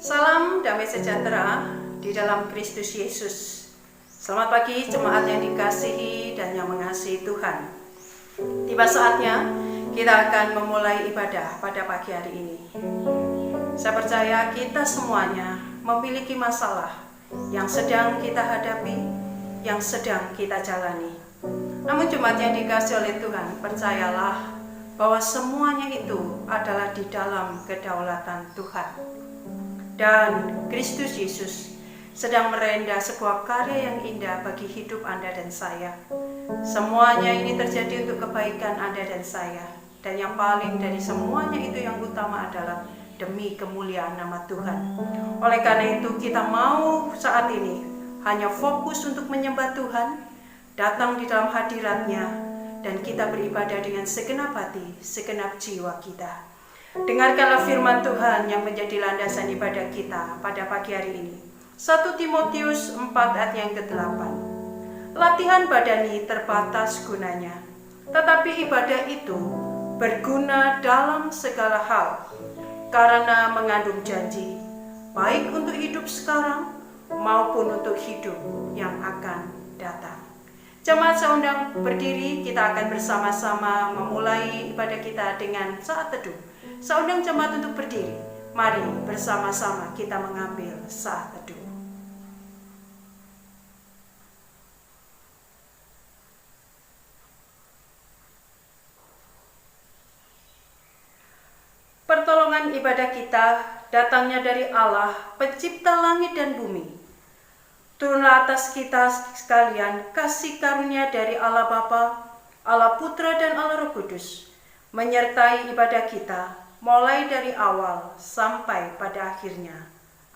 Salam damai sejahtera di dalam Kristus Yesus. Selamat pagi jemaat yang dikasihi dan yang mengasihi Tuhan. Tiba saatnya kita akan memulai ibadah pada pagi hari ini. Saya percaya kita semuanya memiliki masalah yang sedang kita hadapi, yang sedang kita jalani. Namun jemaat yang dikasihi oleh Tuhan, percayalah bahwa semuanya itu adalah di dalam kedaulatan Tuhan. Dan Kristus Yesus sedang merenda sebuah karya yang indah bagi hidup Anda dan saya. Semuanya ini terjadi untuk kebaikan Anda dan saya. Dan yang paling dari semuanya itu yang utama adalah demi kemuliaan nama Tuhan. Oleh karena itu kita mau saat ini hanya fokus untuk menyembah Tuhan, datang di dalam hadirat-Nya, dan kita beribadah dengan segenap hati, segenap jiwa kita. Dengarkanlah firman Tuhan yang menjadi landasan ibadah kita pada pagi hari ini. 1 Timotius 4 ayat yang ke-8. Latihan badani terbatas gunanya, tetapi ibadah itu berguna dalam segala hal, karena mengandung janji, baik untuk hidup sekarang maupun untuk hidup yang akan datang. Jemaat saya undang berdiri, kita akan bersama-sama memulai ibadah kita dengan saat teduh. Saya undang jemaat untuk berdiri. Mari bersama-sama kita mengambil saat teduh. Pertolongan ibadah kita datangnya dari Allah, pencipta langit dan bumi. Turunlah atas kita sekalian kasih karunia dari Allah Bapa, Allah Putra dan Allah Roh Kudus, menyertai ibadah kita mulai dari awal sampai pada akhirnya.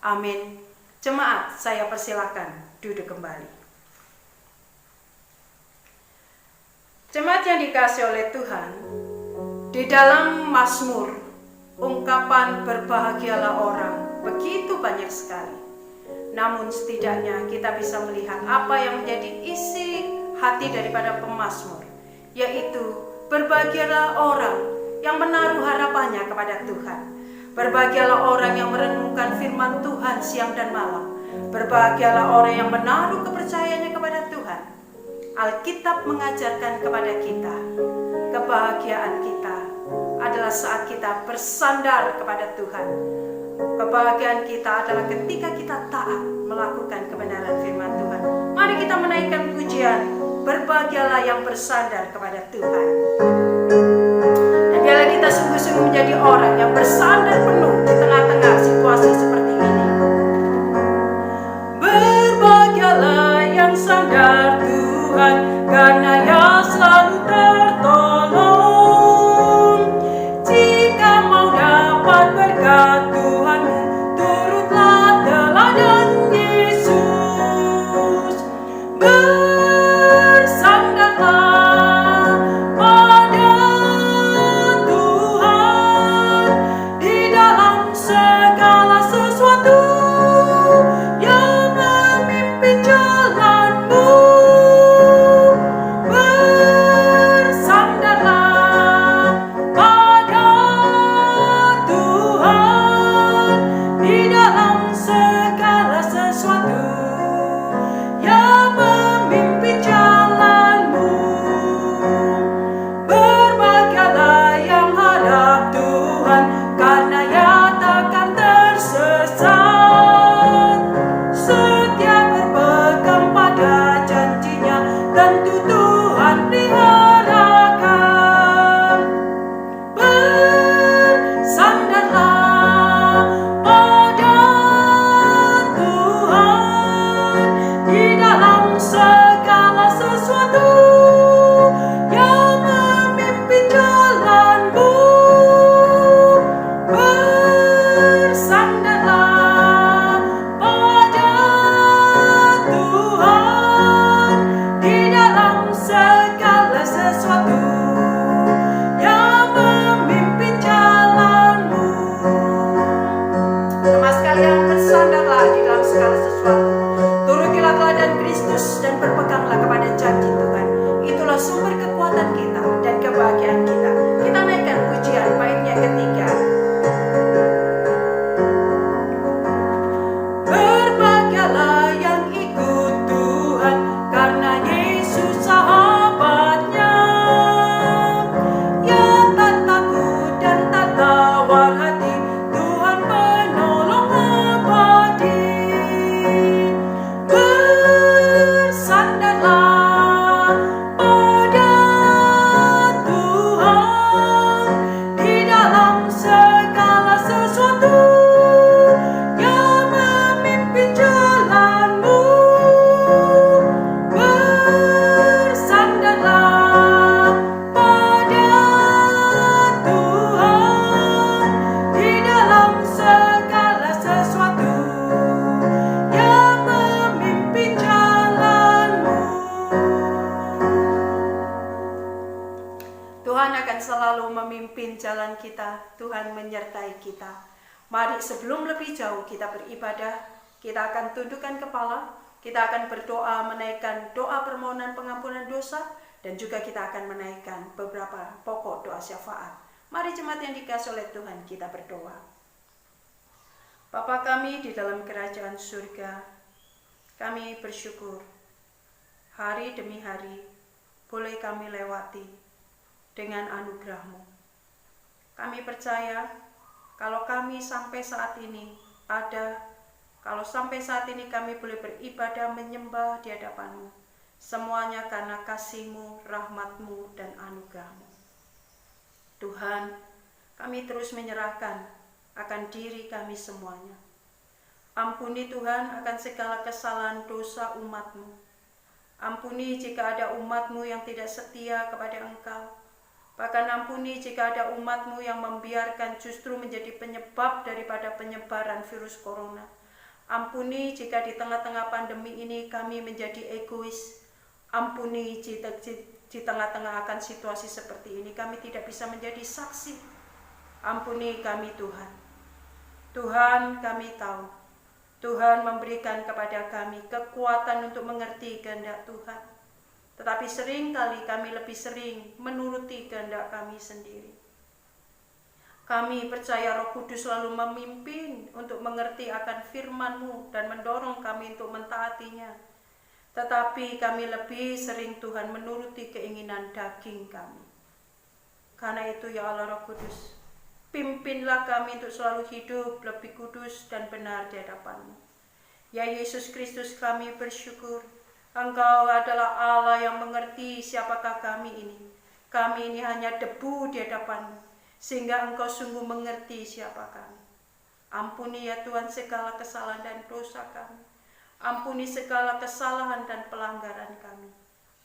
Amin. Jemaat, saya persilakan duduk kembali. Jemaat yang dikasihi oleh Tuhan, di dalam Mazmur, ungkapan berbahagialah orang begitu banyak sekali. Namun setidaknya kita bisa melihat apa yang menjadi isi hati daripada pemazmur, yaitu berbahagialah orang yang menaruh harapannya kepada Tuhan. Berbahagialah orang yang merenungkan firman Tuhan siang dan malam. Berbahagialah orang yang menaruh kepercayaannya kepada Tuhan. Alkitab mengajarkan kepada kita, kebahagiaan kita adalah saat kita bersandar kepada Tuhan. Kebahagiaan kita adalah ketika kita taat melakukan kebenaran firman Tuhan. Mari kita menaikkan pujian, berbahagialah yang bersandar kepada Tuhan. Dan biarlah kita sungguh-sungguh menjadi orang yang bersandar penuh di tengah-tengah situasi seperti ini. Berbahagialah yang sandar Tuhan, karena Ia selalu tertolong. Jika mau dapat berkat Tuhanmu, turutlah teladan Yesus. Bersandarlah pada Tuhan di dalam segala sesuatu. Yang memimpin jalanmu. Bersandarlah pada Tuhan di dalam segala sesuatu. Yang memimpin jalanmu. Berbahagialah yang harap Tuhan, karena Ia takkan tersesat. menyertai kita. Mari sebelum lebih jauh kita beribadah, kita akan tundukkan kepala, kita akan berdoa menaikkan doa permohonan pengampunan dosa, dan juga kita akan menaikkan beberapa pokok doa syafaat. Mari jemaat yang dikasihi oleh Tuhan, kita berdoa. Bapa kami di dalam kerajaan surga, kami bersyukur hari demi hari boleh kami lewati dengan anugerah-Mu. Kami percaya kalau kami sampai saat ini kalau sampai saat ini kami boleh beribadah menyembah di hadapan-Mu, semuanya karena kasih-Mu, rahmat-Mu, dan anugerah-Mu. Tuhan, kami terus menyerahkan akan diri kami semuanya. Ampuni Tuhan akan segala kesalahan dosa umat-Mu. Ampuni jika ada umat-Mu yang tidak setia kepada Engkau. Bahkan ampuni jika ada umat-Mu yang membiarkan justru menjadi penyebab daripada penyebaran virus corona. Ampuni jika di tengah-tengah pandemi ini kami menjadi egois. Ampuni jika di tengah-tengah akan situasi seperti ini kami tidak bisa menjadi saksi. Ampuni kami Tuhan. Tuhan, kami tahu Tuhan memberikan kepada kami kekuatan untuk mengerti kehendak Tuhan. Tetapi seringkali kami lebih sering menuruti kehendak kami sendiri. Kami percaya Roh Kudus selalu memimpin untuk mengerti akan firman-Mu dan mendorong kami untuk mentaatinya. Tetapi kami lebih sering Tuhan menuruti keinginan daging kami. Karena itu ya Allah Roh Kudus, pimpinlah kami untuk selalu hidup lebih kudus dan benar di hadapan-Mu. Ya Yesus Kristus, kami bersyukur Engkau adalah Allah yang mengerti siapakah kami ini. Kami ini hanya debu di hadapan-Mu, sehingga Engkau sungguh mengerti siapa kami. Ampuni ya Tuhan segala kesalahan dan dosa kami. Ampuni segala kesalahan dan pelanggaran kami.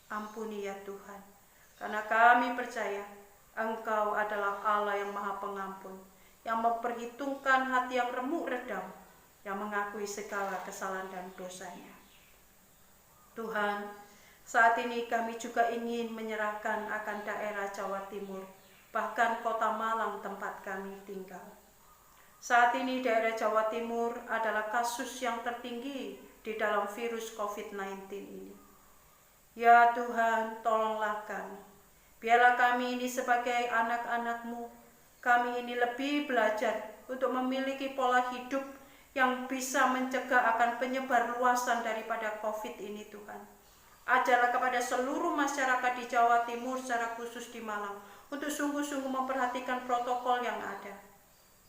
Ampuni ya Tuhan, karena kami percaya Engkau adalah Allah yang Maha Pengampun, yang memperhitungkan hati yang remuk redam, yang mengakui segala kesalahan dan dosanya. Tuhan, saat ini kami juga ingin menyerahkan akan daerah Jawa Timur, bahkan kota Malang tempat kami tinggal. Saat ini daerah Jawa Timur adalah kasus yang tertinggi di dalam virus COVID-19 ini. Ya Tuhan, tolonglah kami. Biarlah kami ini sebagai anak-anak-Mu, kami ini lebih belajar untuk memiliki pola hidup yang bisa mencegah akan penyebar luasan daripada COVID ini Tuhan. Ajarlah kepada seluruh masyarakat di Jawa Timur secara khusus di Malang untuk sungguh-sungguh memperhatikan protokol yang ada.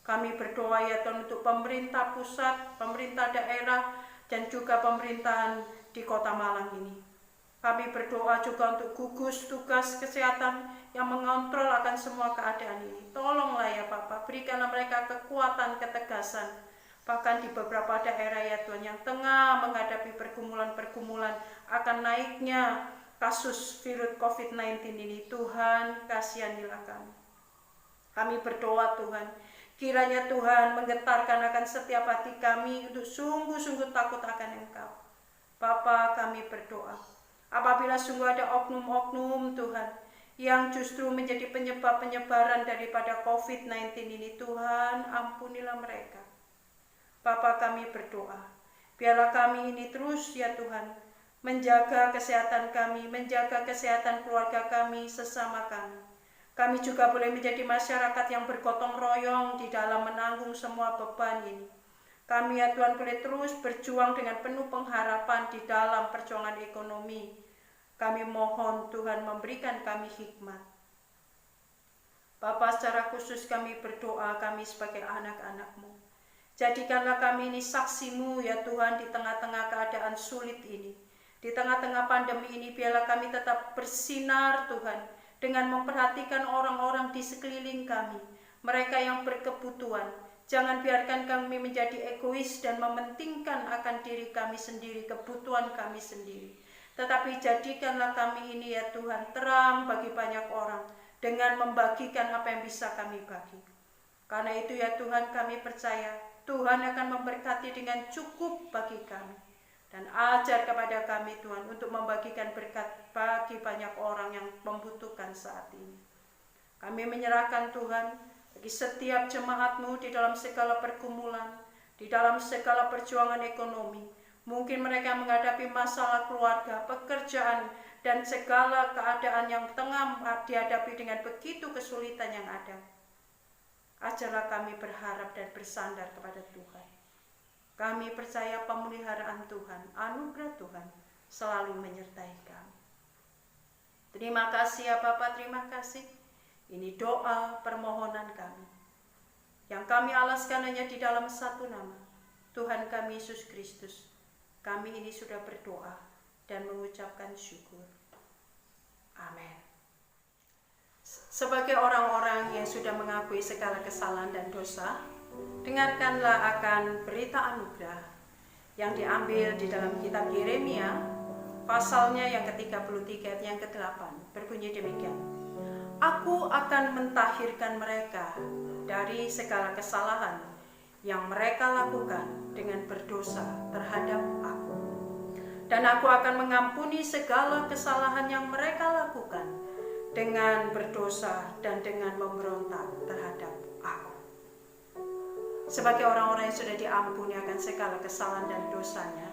Kami berdoa ya Tuhan untuk pemerintah pusat, pemerintah daerah, dan juga pemerintahan di kota Malang ini. Kami berdoa juga untuk gugus tugas kesehatan yang mengontrol akan semua keadaan ini. Tolonglah ya Bapak, berikanlah mereka kekuatan, ketegasan. Bahkan di beberapa daerah ya Tuhan yang tengah menghadapi pergumulan-pergumulan akan naiknya kasus virus COVID-19 ini. Tuhan, kasihanilah kami. Kami berdoa Tuhan, kiranya Tuhan menggetarkan akan setiap hati kami untuk sungguh-sungguh takut akan Engkau. Bapa, kami berdoa, apabila sungguh ada oknum-oknum Tuhan yang justru menjadi penyebab penyebaran daripada COVID-19 ini, Tuhan ampunilah mereka. Bapa, kami berdoa, biarlah kami ini terus ya Tuhan menjaga kesehatan kami, menjaga kesehatan keluarga kami, sesama kami. Kami juga boleh menjadi masyarakat yang bergotong royong di dalam menanggung semua beban ini. Kami ya Tuhan boleh terus berjuang dengan penuh pengharapan di dalam perjuangan ekonomi. Kami mohon Tuhan memberikan kami hikmat. Bapa, secara khusus kami berdoa kami sebagai anak-anak-Mu. Jadikanlah kami ini saksi-Mu ya Tuhan di tengah-tengah keadaan sulit ini. Di tengah-tengah pandemi ini biarlah kami tetap bersinar Tuhan dengan memperhatikan orang-orang di sekeliling kami, mereka yang berkebutuhan. Jangan biarkan kami menjadi egois dan mementingkan akan diri kami sendiri, kebutuhan kami sendiri. Tetapi jadikanlah kami ini ya Tuhan terang bagi banyak orang dengan membagikan apa yang bisa kami bagi. Karena itu ya Tuhan kami percaya Tuhan akan memberkati dengan cukup bagi kami. Dan ajar kepada kami Tuhan untuk membagikan berkat bagi banyak orang yang membutuhkan saat ini. Kami menyerahkan Tuhan bagi setiap jemaat-Mu di dalam segala pergumulan, di dalam segala perjuangan ekonomi. Mungkin mereka menghadapi masalah keluarga, pekerjaan, dan segala keadaan yang tengah dihadapi dengan begitu kesulitan yang ada. Ajarlah kami berharap dan bersandar kepada Tuhan. Kami percaya pemeliharaan Tuhan, anugerah Tuhan selalu menyertai kami. Terima kasih ya Bapa, terima kasih. Ini doa permohonan kami, yang kami alaskan hanya di dalam satu nama, Tuhan kami Yesus Kristus. Kami ini sudah berdoa dan mengucapkan syukur. Amin. Sebagai orang-orang yang sudah mengakui segala kesalahan dan dosa, dengarkanlah akan berita anugerah yang diambil di dalam kitab Yeremia, pasalnya yang ke-33 ayat yang ke-8, berbunyi demikian. Aku akan mentahirkan mereka dari segala kesalahan yang mereka lakukan dengan berdosa terhadap aku. Dan aku akan mengampuni segala kesalahan yang mereka lakukan dengan berdosa dan dengan memberontak terhadap aku. Sebagai orang-orang yang sudah diampuni akan segala kesalahan dan dosanya,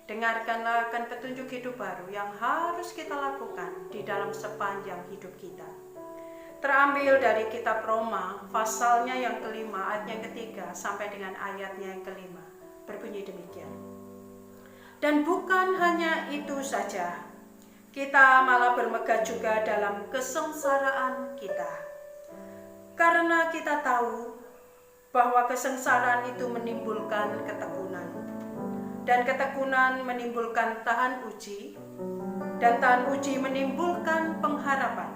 dengarkanlah akan petunjuk hidup baru yang harus kita lakukan di dalam sepanjang hidup kita. Terambil dari kitab Roma, pasalnya yang kelima, ayat yang ketiga sampai dengan ayatnya yang kelima, berbunyi demikian. Dan bukan hanya itu saja, kita malah bermegah juga dalam kesengsaraan kita. Karena kita tahu bahwa kesengsaraan itu menimbulkan ketekunan. Dan ketekunan menimbulkan tahan uji. Dan tahan uji menimbulkan pengharapan.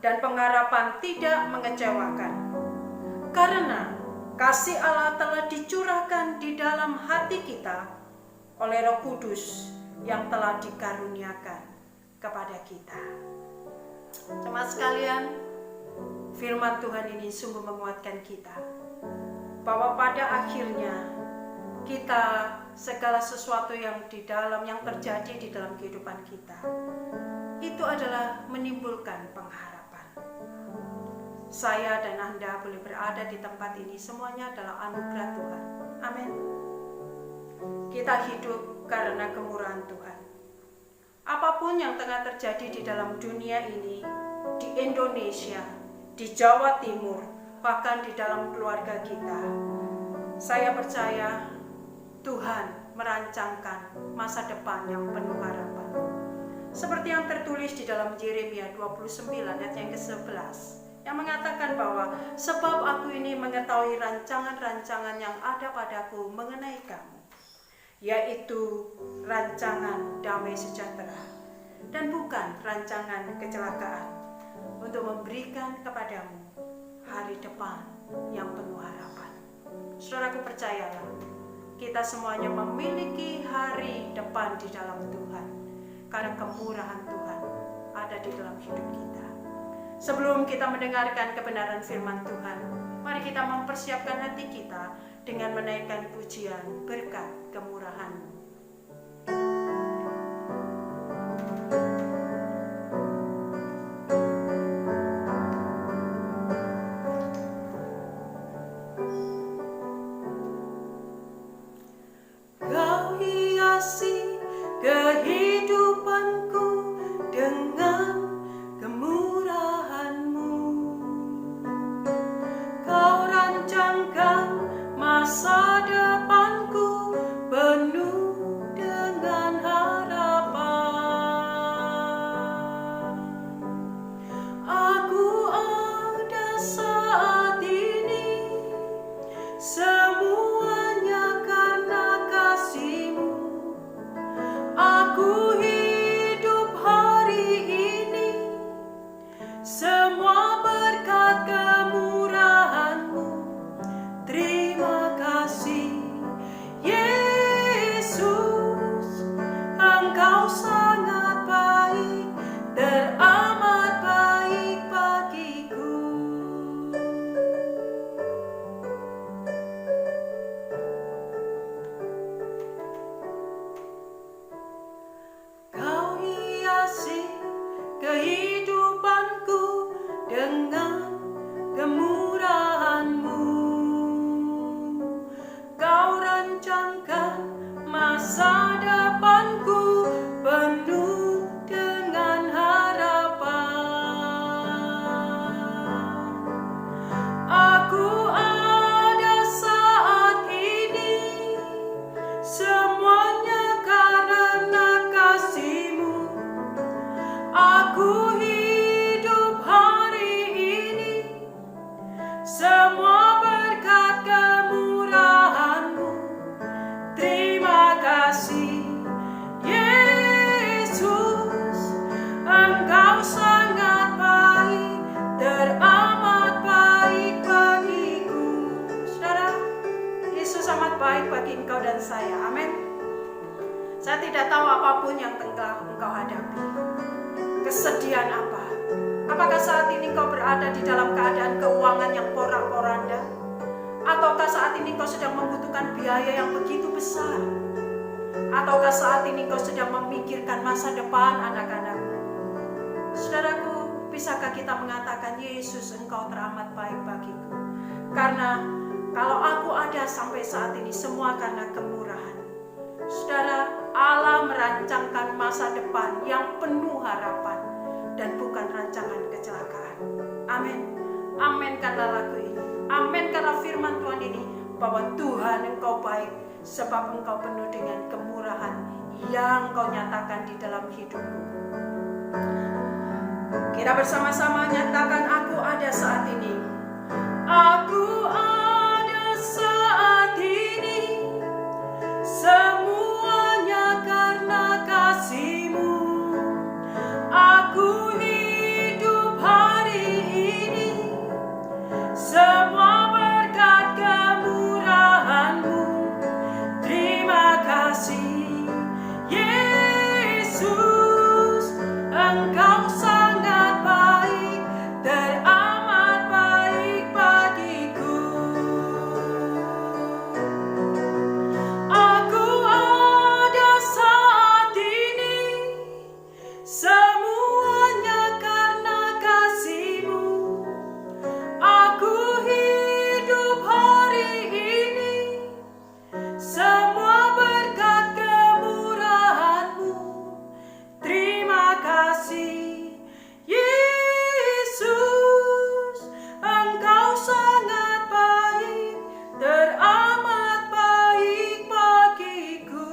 Dan pengharapan tidak mengecewakan. Karena kasih Allah telah dicurahkan di dalam hati kita oleh Roh Kudus yang telah dikaruniakan kepada kita. Jemaat sekalian, firman Tuhan ini sungguh menguatkan kita bahwa pada akhirnya kita segala sesuatu yang terjadi di dalam kehidupan kita itu adalah menimbulkan pengharapan. Saya dan Anda boleh berada di tempat ini, semuanya adalah anugerah Tuhan. Amin. Kita hidup karena kemurahan Tuhan. Apapun yang tengah terjadi di dalam dunia ini, di Indonesia, di Jawa Timur, bahkan di dalam keluarga kita, saya percaya Tuhan merancangkan masa depan yang penuh harapan. Seperti yang tertulis di dalam Yeremia 29 ayat yang ke-11, yang mengatakan bahwa sebab aku ini mengetahui rancangan-rancangan yang ada padaku mengenai kamu, yaitu rancangan damai sejahtera dan bukan rancangan kecelakaan, untuk memberikan kepadamu hari depan yang penuh harapan. Saudaraku, percayalah, kita semuanya memiliki hari depan di dalam Tuhan, karena kemurahan Tuhan ada di dalam hidup kita. Sebelum kita mendengarkan kebenaran firman Tuhan, mari kita mempersiapkan hati kita dengan menaikkan pujian berkat kemurahan-Mu. Kau hiasi kehidupanku dengan kemurahan-Mu. Kau rancangkan masa depanku penuh dengan harapan. Aku ada saat ini, semuanya karena kasih-Mu. Aku hidup hari ini, semua berkat kemurahan-Mu. Terima kasih Yesus, Engkau sangat baik, teramat baik bagiku. saya. Amin. Saya tidak tahu apapun yang engkau hadapi. Kesedihan apa? Apakah saat ini kau berada di dalam keadaan keuangan yang porak-poranda? Ataukah saat ini kau sedang membutuhkan biaya yang begitu besar? Ataukah saat ini kau sedang memikirkan masa depan anak-anakmu? Saudaraku, bisakah kita mengatakan, Yesus, engkau teramat baik bagiku? Karena kalau aku ada sampai saat ini, semua karena kemurahan. Saudara, Allah merancangkan masa depan yang penuh harapan dan bukan rancangan kecelakaan. Amin. Aminkanlah lagu ini. Aminkanlah firman Tuhan ini, bahwa Tuhan engkau baik, sebab engkau penuh dengan kemurahan yang kau nyatakan di dalam hidupku. Kita bersama-sama nyatakan, aku ada saat ini. Aku ada saat ini, semuanya karena kasih-Mu. Aku hidup hari ini, semua berkat kemurahan-Mu. Terima kasih, Yesus, engkau sangat baik, teramat baik bagiku. Aku ada saat ini, semuanya karena kasih-Mu. Aku hidup hari ini, semua berkat kemurahan-Mu. Terima kasih, Yesus, engkau sangat baik, teramat baik bagiku.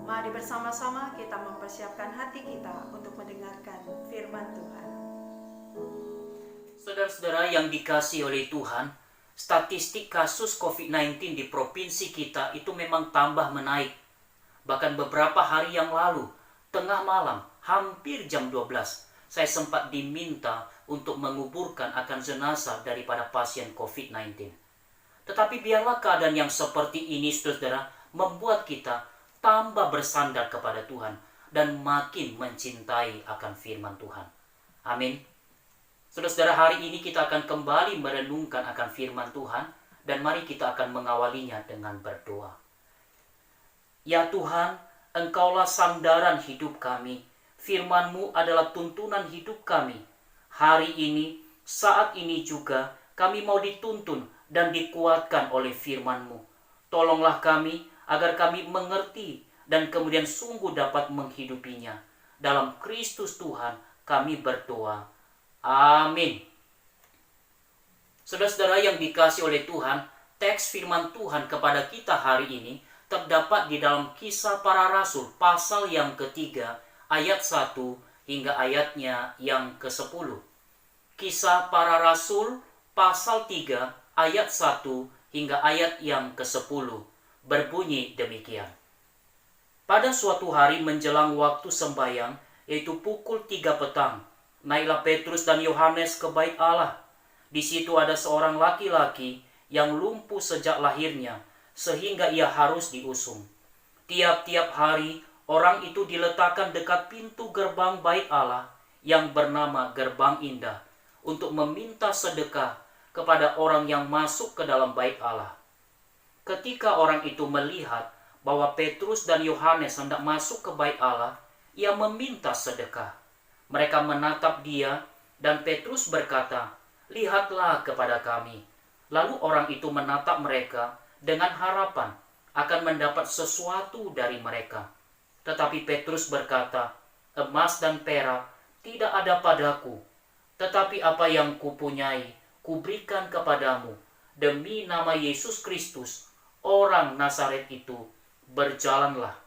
Mari bersama-sama kita mempersiapkan hati kita untuk mendengarkan firman Tuhan. Saudara-saudara yang dikasihi oleh Tuhan, statistik kasus COVID-19 di provinsi kita itu memang tambah menaik. Bahkan beberapa hari yang lalu, tengah malam, hampir jam 12, saya sempat diminta untuk menguburkan akan jenazah daripada pasien COVID-19. Tetapi biarlah keadaan yang seperti ini, saudara, membuat kita tambah bersandar kepada Tuhan dan makin mencintai akan firman Tuhan. Amin. Saudara-saudara, hari ini kita akan kembali merenungkan akan firman Tuhan, dan mari kita akan mengawalinya dengan berdoa. Ya Tuhan, Engkaulah sandaran hidup kami. Firman-Mu adalah tuntunan hidup kami. Hari ini, saat ini juga, kami mau dituntun dan dikuatkan oleh firman-Mu. Tolonglah kami agar kami mengerti dan kemudian sungguh dapat menghidupinya. Dalam Kristus Tuhan kami berdoa. Amin. Saudara-saudara yang dikasihi oleh Tuhan, teks firman Tuhan kepada kita hari ini terdapat di dalam Kisah Para Rasul pasal yang ketiga, ayat 1 hingga ayatnya yang ke-10. Kisah Para Rasul pasal 3 ayat 1 hingga ayat yang ke-10 berbunyi demikian. Pada suatu hari menjelang waktu sembahyang, yaitu pukul 3 petang, naiklah Petrus dan Yohanes ke bait Allah. Di situ ada seorang laki-laki yang lumpuh sejak lahirnya, sehingga ia harus diusung. Tiap-tiap hari, orang itu diletakkan dekat pintu gerbang bait Allah yang bernama Gerbang Indah, untuk meminta sedekah kepada orang yang masuk ke dalam bait Allah. Ketika orang itu melihat bahwa Petrus dan Yohanes hendak masuk ke bait Allah, ia meminta sedekah. Mereka menatap dia, dan Petrus berkata, "Lihatlah kepada kami." Lalu orang itu menatap mereka dengan harapan akan mendapat sesuatu dari mereka. Tetapi Petrus berkata, "Emas dan perak tidak ada padaku, tetapi apa yang kupunyai, kuberikan kepadamu. Demi nama Yesus Kristus, orang Nazaret itu, berjalanlah."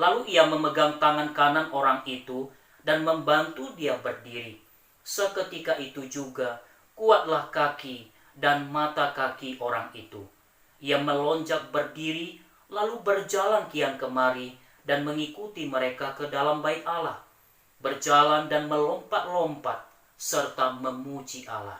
Lalu ia memegang tangan kanan orang itu dan membantu dia berdiri. Seketika itu juga kuatlah kaki dan mata kaki orang itu. Ia melonjak berdiri, lalu berjalan kian kemari dan mengikuti mereka ke dalam bait Allah, berjalan dan melompat-lompat serta memuji Allah.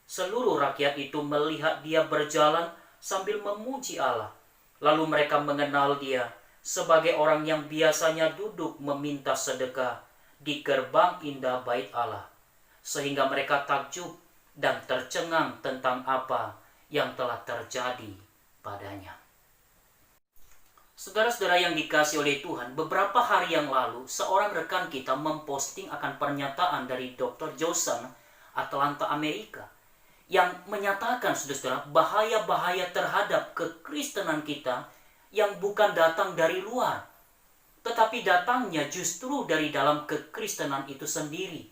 Seluruh rakyat itu melihat dia berjalan sambil memuji Allah. Lalu mereka mengenal dia sebagai orang yang biasanya duduk meminta sedekah di gerbang indah bait Allah. Sehingga mereka takjub dan tercengang tentang apa yang telah terjadi padanya. Saudara-saudara yang dikasihi oleh Tuhan, beberapa hari yang lalu seorang rekan kita memposting akan pernyataan dari Dr. Johnson, Atlanta, Amerika, yang menyatakan, saudara-saudara, bahaya-bahaya terhadap kekristenan kita yang bukan datang dari luar, tetapi datangnya justru dari dalam kekristenan itu sendiri.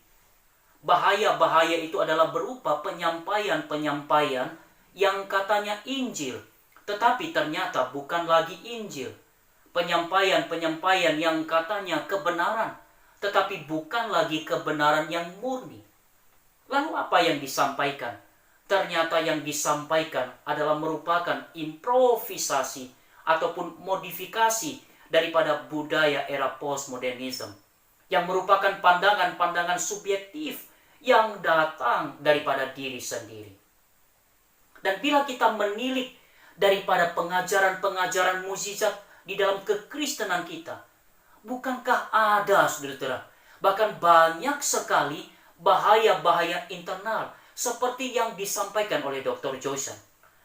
Bahaya-bahaya itu adalah berupa penyampaian-penyampaian yang katanya Injil, tetapi ternyata bukan lagi Injil. Penyampaian-penyampaian yang katanya kebenaran, tetapi bukan lagi kebenaran yang murni. Lalu apa yang disampaikan? Ternyata yang disampaikan adalah merupakan improvisasi ataupun modifikasi daripada budaya era postmodernism, yang merupakan pandangan-pandangan subjektif yang datang daripada diri sendiri. Dan bila kita menilik daripada pengajaran-pengajaran mukjizat di dalam kekristenan kita, bukankah ada, saudara-saudara, bahkan banyak sekali bahaya-bahaya internal seperti yang disampaikan oleh Dr. Johnson,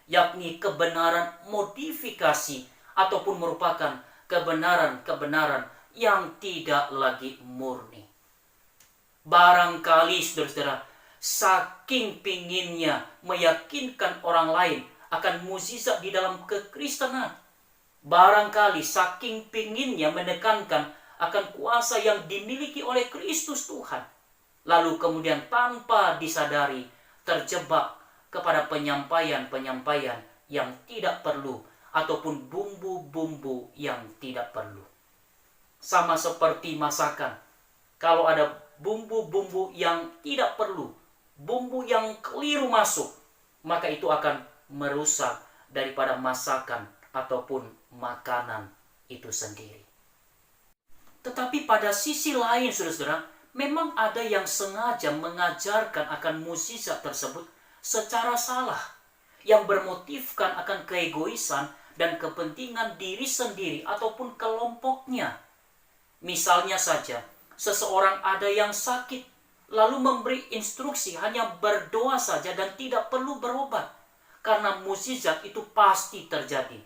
yakni kebenaran modifikasi ataupun merupakan kebenaran-kebenaran yang tidak lagi murni. Barangkali, saudara-saudara, saking pinginnya meyakinkan orang lain akan mukjizat di dalam kekristenan, barangkali saking pinginnya menekankan akan kuasa yang dimiliki oleh Kristus Tuhan, lalu kemudian tanpa disadari terjebak kepada penyampaian-penyampaian yang tidak perlu ataupun bumbu-bumbu yang tidak perlu. Sama seperti masakan, kalau ada bumbu-bumbu yang tidak perlu, bumbu yang keliru masuk, maka itu akan merusak daripada masakan ataupun makanan itu sendiri. Tetapi pada sisi lain, saudara-saudara, memang ada yang sengaja mengajarkan akan mukjizat tersebut secara salah, yang bermotifkan akan keegoisan dan kepentingan diri sendiri ataupun kelompoknya. Misalnya saja, seseorang ada yang sakit, lalu memberi instruksi hanya berdoa saja dan tidak perlu berobat, karena mukjizat itu pasti terjadi.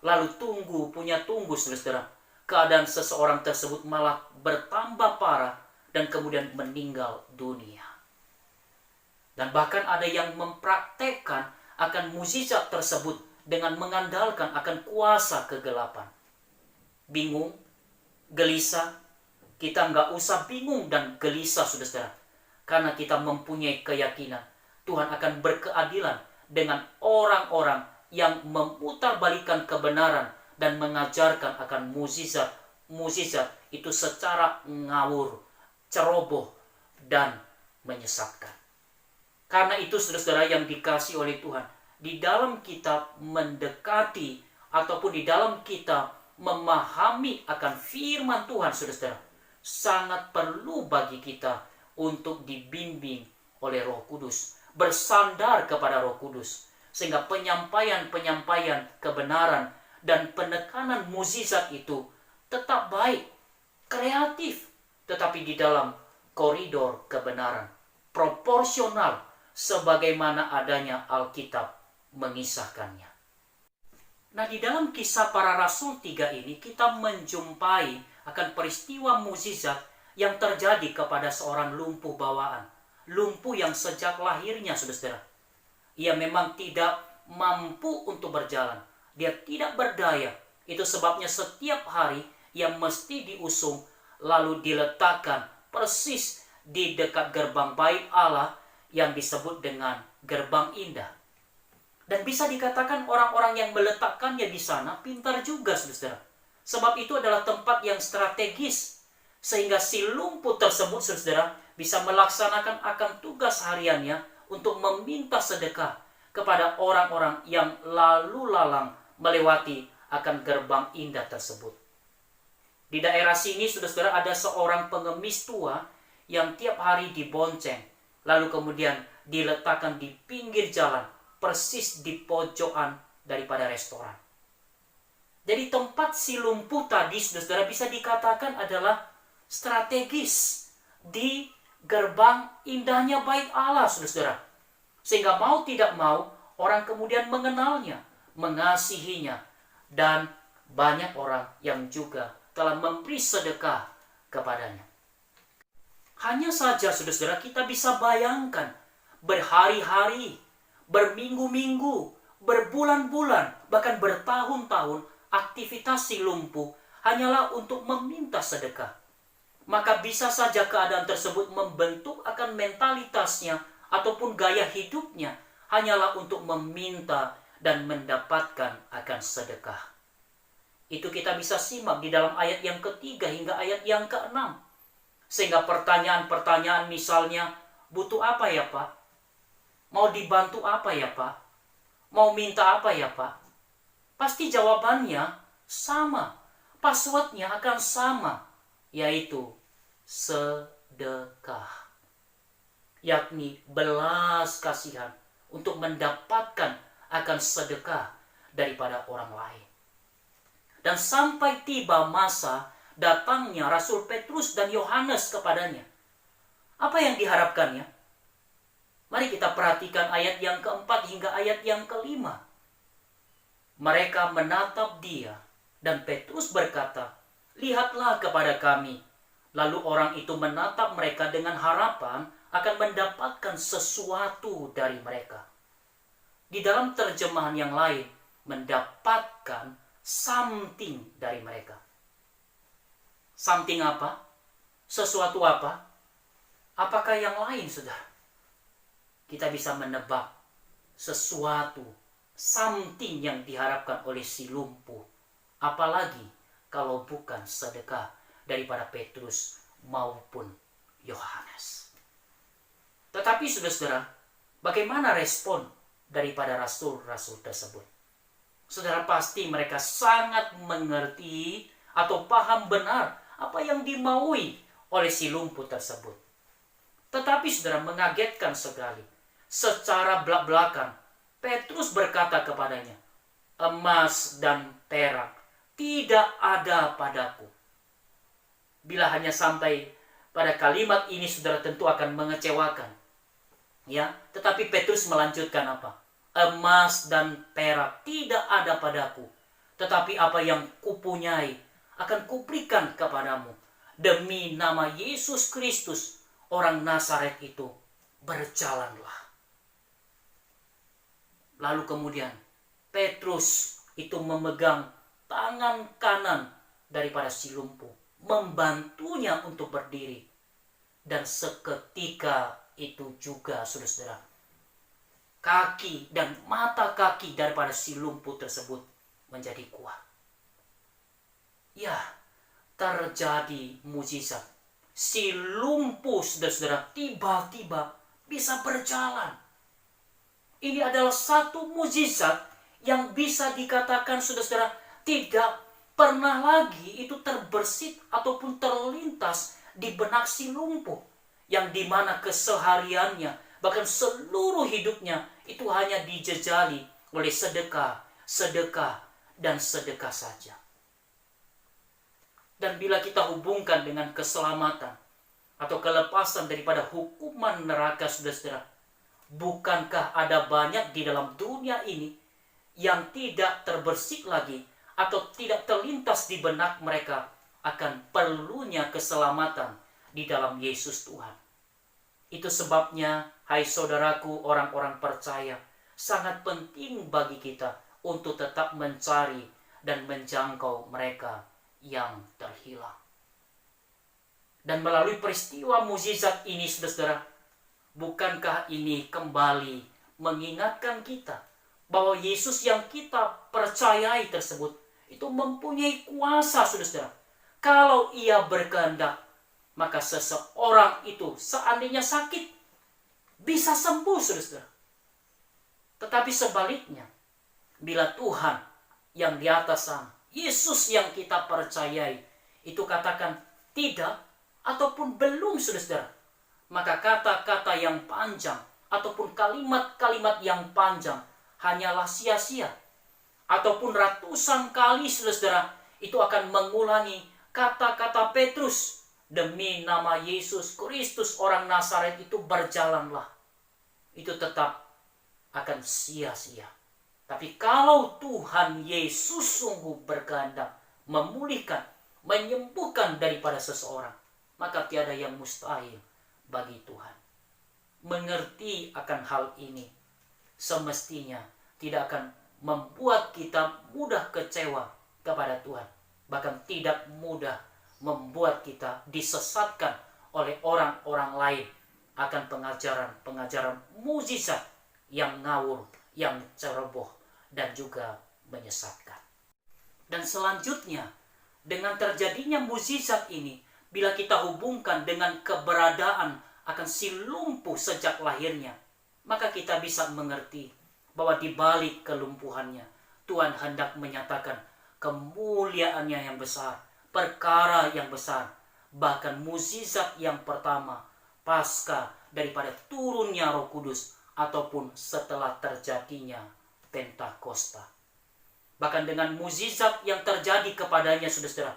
Lalu tunggu saudara, keadaan seseorang tersebut malah bertambah parah dan kemudian meninggal dunia. Dan bahkan ada yang mempraktekkan akan mukjizat tersebut dengan mengandalkan akan kuasa kegelapan. Bingung, gelisah, kita nggak usah bingung dan gelisah, saudara, karena kita mempunyai keyakinan Tuhan akan berkeadilan dengan orang-orang yang memutarbalikkan kebenaran dan mengajarkan akan mukjizat itu secara ngawur, ceroboh, dan menyesatkan. Karena itu, saudara-saudara yang dikasihi oleh Tuhan, di dalam kita mendekati ataupun di dalam kita memahami akan firman Tuhan, saudara-saudara, sangat perlu bagi kita untuk dibimbing oleh Roh Kudus, bersandar kepada Roh Kudus, sehingga penyampaian-penyampaian kebenaran dan penekanan mukjizat itu tetap baik, kreatif, tetapi di dalam koridor kebenaran, proporsional sebagaimana adanya Alkitab mengisahkannya. Nah, di dalam Kisah Para Rasul 3 ini kita menjumpai akan peristiwa mukjizat yang terjadi kepada seorang lumpuh bawaan. Lumpuh yang sejak lahirnya, saudara, ia memang tidak mampu untuk berjalan. Dia tidak berdaya. Itu sebabnya setiap hari ia mesti diusung lalu diletakkan persis di dekat gerbang bait Allah yang disebut dengan gerbang indah. Dan bisa dikatakan orang-orang yang meletakkannya di sana pintar juga, saudara. Sebab itu adalah tempat yang strategis, sehingga si lumpuh tersebut, saudara, bisa melaksanakan akan tugas hariannya untuk meminta sedekah kepada orang-orang yang lalu lalang melewati akan gerbang indah tersebut. Di daerah sini, saudara, ada seorang pengemis tua yang tiap hari dibonceng lalu kemudian diletakkan di pinggir jalan, persis di pojokan daripada restoran. Jadi tempat si lumpuh tadi, saudara, bisa dikatakan adalah strategis di gerbang indahnya bait Allah, saudara. Sehingga mau tidak mau, orang kemudian mengenalnya, mengasihinya, dan banyak orang yang juga telah memberi sedekah kepadanya. Hanya saja, saudara, kita bisa bayangkan berhari-hari, berminggu-minggu, berbulan-bulan, bahkan bertahun-tahun, aktivitas si lumpuh hanyalah untuk meminta sedekah. Maka bisa saja keadaan tersebut membentuk akan mentalitasnya ataupun gaya hidupnya hanyalah untuk meminta dan mendapatkan akan sedekah. Itu kita bisa simak di dalam ayat yang ketiga hingga ayat yang keenam. Sehingga pertanyaan-pertanyaan misalnya, butuh apa ya Pak? Mau dibantu apa ya Pak? Mau minta apa ya Pak? Pasti jawabannya sama. Passwordnya akan sama, yaitu sedekah. Yakni belas kasihan untuk mendapatkan akan sedekah daripada orang lain. Dan sampai tiba masa datangnya Rasul Petrus dan Yohanes kepadanya. Apa yang diharapkannya? Mari kita perhatikan ayat yang keempat hingga ayat yang kelima. Mereka menatap dia dan Petrus berkata, "Lihatlah kepada kami." Lalu orang itu menatap mereka dengan harapan akan mendapatkan sesuatu dari mereka. Di dalam terjemahan yang lain, mendapatkan something dari mereka. Something apa? Sesuatu apa? Apakah yang lain, saudara? Kita bisa menebak sesuatu, something yang diharapkan oleh si lumpuh. Apalagi kalau bukan sedekah daripada Petrus maupun Yohanes. Tetapi saudara-saudara, bagaimana respon daripada rasul-rasul tersebut? Saudara, pasti mereka sangat mengerti atau paham benar apa yang dimaui oleh si lumpuh tersebut. Tetapi saudara, mengagetkan sekali. Secara belak-belakan, Petrus berkata kepadanya, "Emas dan perak tidak ada padaku." Bila hanya sampai pada kalimat ini, saudara, tentu akan mengecewakan. Ya, tetapi Petrus melanjutkan apa? "Emas dan perak tidak ada padaku, tetapi apa yang kupunyai akan kuberikan kepadamu. Demi nama Yesus Kristus, orang Nazaret itu, berjalanlah." Lalu kemudian Petrus itu memegang tangan kanan daripada si lumpuh, membantunya untuk berdiri. Dan seketika itu juga, saudara-saudara, kaki dan mata kaki daripada si lumpuh tersebut menjadi kuat. Ya, terjadi mujizat. Si lumpuh, saudara-saudara, tiba-tiba bisa berjalan. Ini adalah satu mujizat yang bisa dikatakan, saudara-saudara, tidak pernah lagi itu terbersit ataupun terlintas di benak si lumpuh, yang dimana kesehariannya, bahkan seluruh hidupnya itu hanya dijejali oleh sedekah, sedekah, dan sedekah saja. Dan bila kita hubungkan dengan keselamatan atau kelepasan daripada hukuman neraka, saudara-saudara, bukankah ada banyak di dalam dunia ini yang tidak terbersit lagi atau tidak terlintas di benak mereka akan perlunya keselamatan di dalam Yesus Tuhan. Itu sebabnya, hai saudaraku, orang-orang percaya, sangat penting bagi kita untuk tetap mencari dan menjangkau mereka yang terhilang. Dan melalui peristiwa mukjizat ini, saudara, bukankah ini kembali mengingatkan kita bahwa Yesus yang kita percayai tersebut itu mempunyai kuasa, saudara. Kalau ia berkehendak, maka seseorang itu seandainya sakit bisa sembuh, saudara. Tetapi sebaliknya, bila Tuhan yang di atas sana, Yesus yang kita percayai, itu katakan tidak ataupun belum, saudara, maka kata-kata yang panjang ataupun kalimat-kalimat yang panjang hanyalah sia-sia. Ataupun ratusan kali saudara itu akan mengulangi kata-kata Petrus, demi nama Yesus Kristus orang Nazaret itu berjalanlah. Itu tetap akan sia-sia. Tapi kalau Tuhan Yesus sungguh berkehendak memulihkan, menyembuhkan daripada seseorang, maka tiada yang mustahil bagi Tuhan. Mengerti akan hal ini semestinya tidak akan membuat kita mudah kecewa kepada Tuhan. Bahkan tidak mudah membuat kita disesatkan oleh orang-orang lain akan pengajaran-pengajaran mukjizat yang ngawur, yang ceroboh, dan juga menyesatkan. Dan selanjutnya, dengan terjadinya mukjizat ini, bila kita hubungkan dengan keberadaan akan si lumpuh sejak lahirnya, maka kita bisa mengerti bahwa di balik kelumpuhannya, Tuhan hendak menyatakan kemuliaannya yang besar, perkara yang besar, bahkan mukjizat yang pertama pasca daripada turunnya Roh Kudus ataupun setelah terjadinya Pentakosta. Bahkan dengan mukjizat yang terjadi kepadanya, saudara,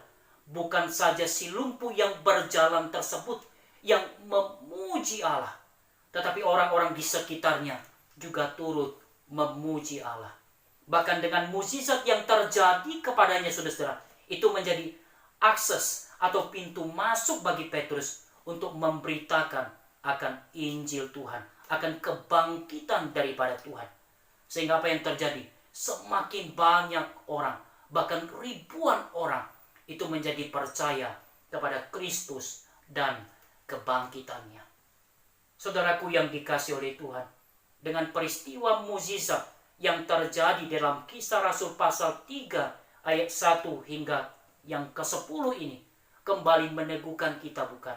bukan saja si lumpuh yang berjalan tersebut yang memuji Allah, tetapi orang-orang di sekitarnya juga turut memuji Allah. Bahkan dengan mukjizat yang terjadi kepadanya, saudara, itu menjadi akses atau pintu masuk bagi Petrus untuk memberitakan akan Injil Tuhan, akan kebangkitan daripada Tuhan. Sehingga apa yang terjadi? Semakin banyak orang, bahkan ribuan orang itu menjadi percaya kepada Kristus dan kebangkitannya. Saudaraku yang dikasihi oleh Tuhan, dengan peristiwa mukjizat yang terjadi dalam Kisah Rasul pasal 3 ayat 1 hingga yang ke-10 ini kembali meneguhkan kita, bukan?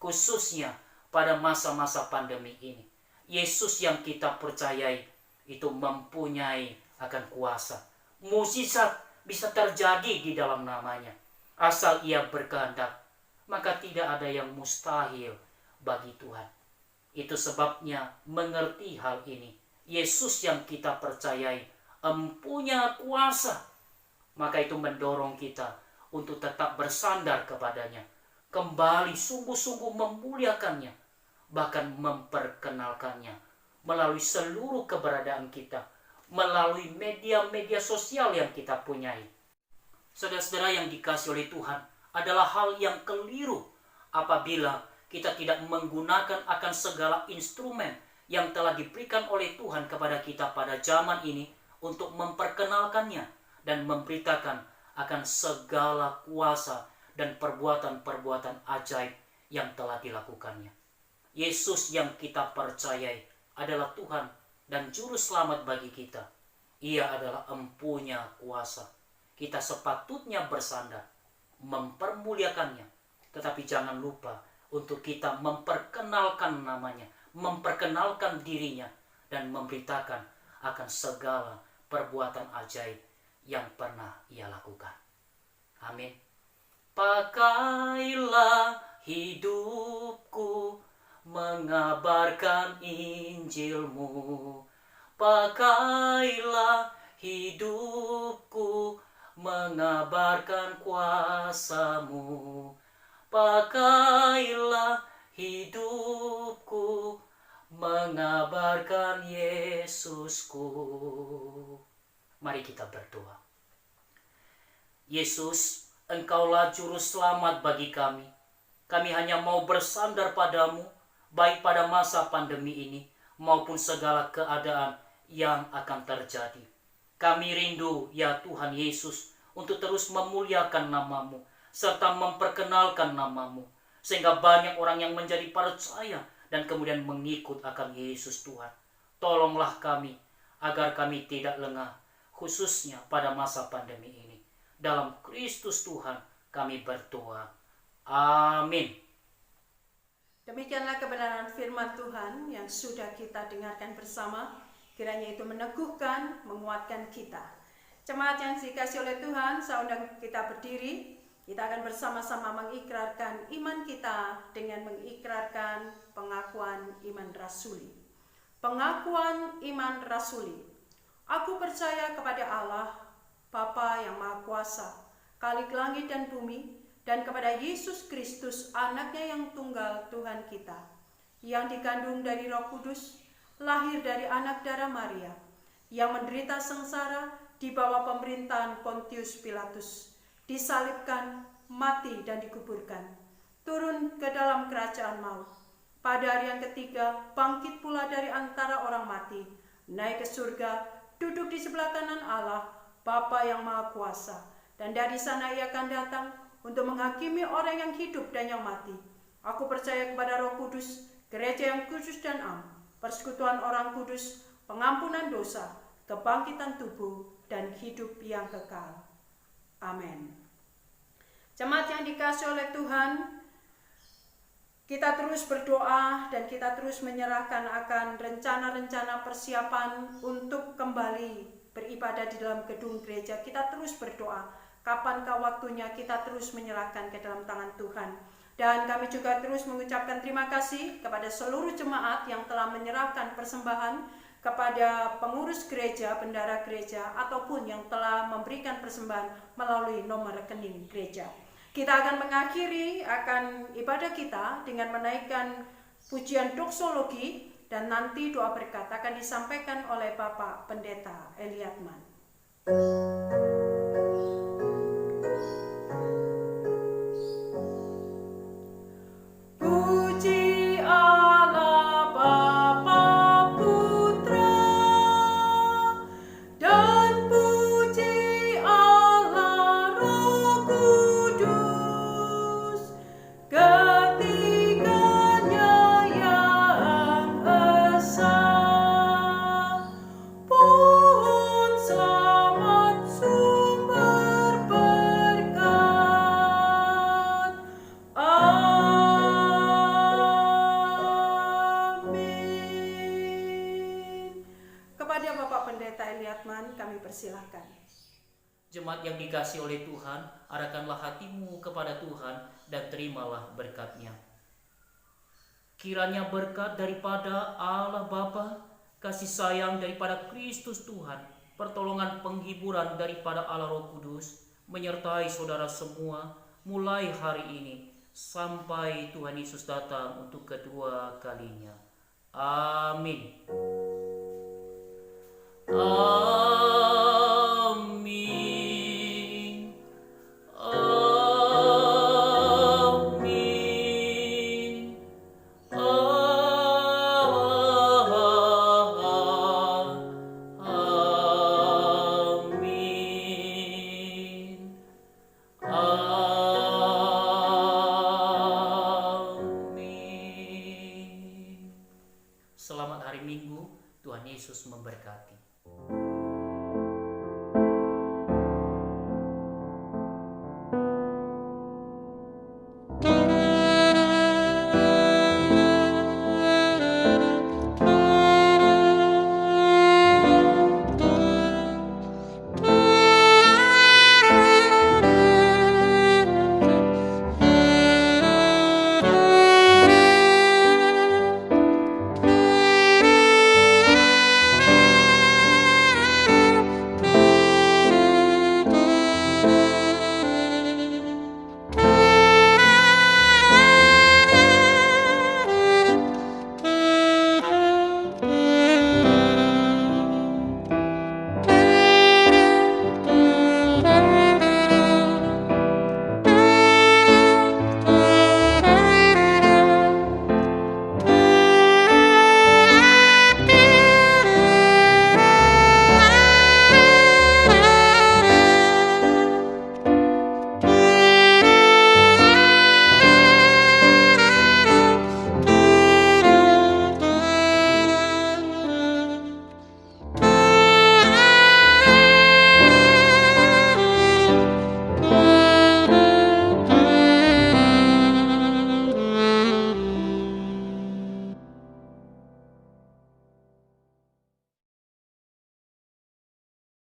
Khususnya pada masa-masa pandemi ini, Yesus yang kita percayai itu mempunyai akan kuasa. Mukjizat bisa terjadi di dalam namanya. Asal Ia berkehendak, maka tidak ada yang mustahil bagi Tuhan. Itu sebabnya mengerti hal ini, Yesus yang kita percayai mempunyai kuasa, maka itu mendorong kita untuk tetap bersandar kepadanya, kembali sungguh-sungguh memuliakannya, bahkan memperkenalkannya melalui seluruh keberadaan kita, melalui media-media sosial yang kita punyai. Saudara-saudara yang dikasihi oleh Tuhan, adalah hal yang keliru apabila kita tidak menggunakan akan segala instrumen yang telah diberikan oleh Tuhan kepada kita pada zaman ini untuk memperkenalkannya dan memberitakan akan segala kuasa dan perbuatan-perbuatan ajaib yang telah dilakukannya. Yesus yang kita percayai adalah Tuhan dan Juru Selamat bagi kita. Ia adalah empunya kuasa. Kita sepatutnya bersandar, mempermuliakannya, tetapi jangan lupa untuk kita memperkenalkan namanya, memperkenalkan dirinya, dan memberitakan akan segala perbuatan ajaib yang pernah Ia lakukan. Amin. Pakailah hidupku mengabarkan Injil-Mu. Pakailah hidupku mengabarkan kuasa-Mu. Pakailah hidupku mengabarkan Yesusku. Mari kita berdoa. Yesus, Engkaulah Juru Selamat bagi kami. Kami hanya mau bersandar padamu, baik pada masa pandemi ini, maupun segala keadaan yang akan terjadi. Kami rindu, ya Tuhan Yesus, untuk terus memuliakan nama-Mu, serta memperkenalkan nama-Mu, sehingga banyak orang yang menjadi percaya dan kemudian mengikut akan Yesus Tuhan. Tolonglah kami, agar kami tidak lengah, khususnya pada masa pandemi ini. Dalam Kristus Tuhan kami berdoa. Amin. Demikianlah kebenaran firman Tuhan yang sudah kita dengarkan bersama. Kiranya itu meneguhkan, menguatkan kita. Jemaat yang dikasihi oleh Tuhan, saya undang kita berdiri. Kita akan bersama-sama mengikrarkan iman kita dengan mengikrarkan pengakuan iman rasuli. Pengakuan iman rasuli. Aku percaya kepada Allah, Bapa yang Maha Kuasa, Khalik langit dan bumi, dan kepada Yesus Kristus, anaknya yang tunggal Tuhan kita, yang dikandung dari Roh Kudus, lahir dari anak darah Maria, yang menderita sengsara di bawah pemerintahan Pontius Pilatus, disalibkan, mati dan dikuburkan, turun ke dalam kerajaan maut. Pada hari yang ketiga, bangkit pula dari antara orang mati, naik ke surga, duduk di sebelah kanan Allah, Bapa yang Maha Kuasa, dan dari sana ia akan datang untuk menghakimi orang yang hidup dan yang mati. Aku percaya kepada Roh Kudus, gereja yang kudus dan am, persekutuan orang kudus, pengampunan dosa, kebangkitan tubuh, dan hidup yang kekal. Amin. Jemaat yang dikasihi oleh Tuhan, kita terus berdoa dan kita terus menyerahkan akan rencana-rencana persiapan untuk kembali beribadah di dalam gedung gereja. Kita terus berdoa. Kapankah waktunya, kita terus menyerahkan ke dalam tangan Tuhan. Dan kami juga terus mengucapkan terima kasih kepada seluruh jemaat yang telah menyerahkan persembahan kepada pengurus gereja, bendara gereja, ataupun yang telah memberikan persembahan melalui nomor rekening gereja. Kita akan mengakhiri akan ibadah kita dengan menaikkan pujian doksologi, dan nanti doa berkat akan disampaikan oleh Bapak Pendeta Eliatman. Persilahkan. Jemaat yang dikasihi oleh Tuhan, arahkanlah hatimu kepada Tuhan dan terimalah berkat-Nya. Kiranya berkat daripada Allah Bapa, kasih sayang daripada Kristus Tuhan, pertolongan penghiburan daripada Allah Roh Kudus, menyertai saudara semua mulai hari ini sampai Tuhan Yesus datang untuk kedua kalinya. Amin. Amin. Amin. Amin. Amin. Selamat hari Minggu, Tuhan Yesus memberkati.